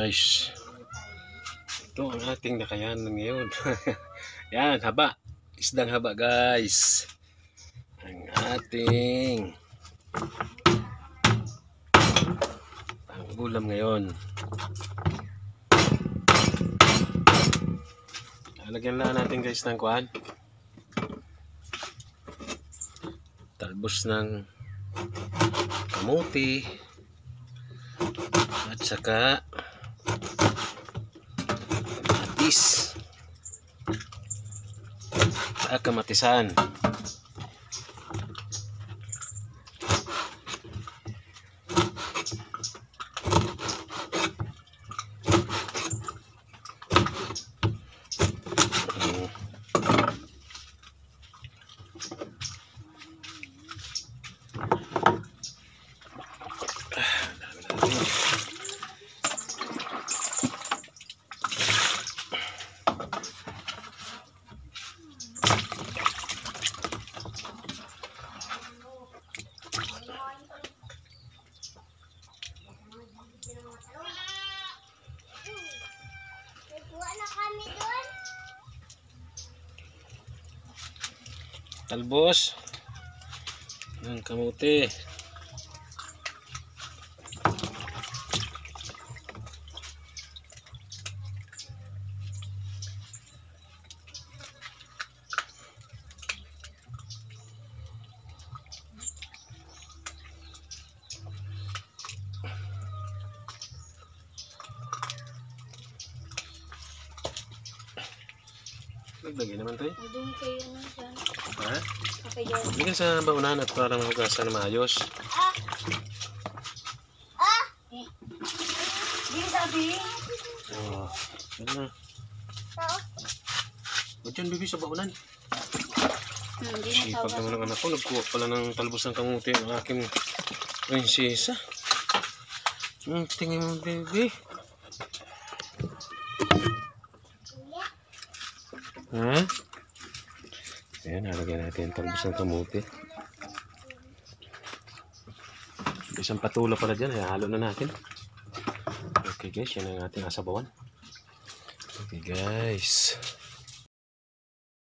guys, ito ang ating nakayanan ngayon. Yan, haba. Isdang haba guys. Ang ating pangulam ngayon. Lagyan na natin guys ng kuan. Talbos ng kamuti. At saka kamatis at kamatisan. Talbos ng kamuti. Naglagay naman tayo. Doon kayo na dyan. Ha? Okay dyan. Bigyan sa baunan at para mahugasan na maayos. Hindi sabi. Oh, yan na. Ba't yan bibi sa baunan? Hindi na Sipag naman ng anak ko. Nagkuha pala ng talbos ng kamuti ang aking prinsesa. Tingin mo baby. Ha? Ayan, nalagyan natin ang talbos ng kamuti. Isang patula pala dyan, halo na natin. Okay guys, yan ang ating asabawan. Okay guys.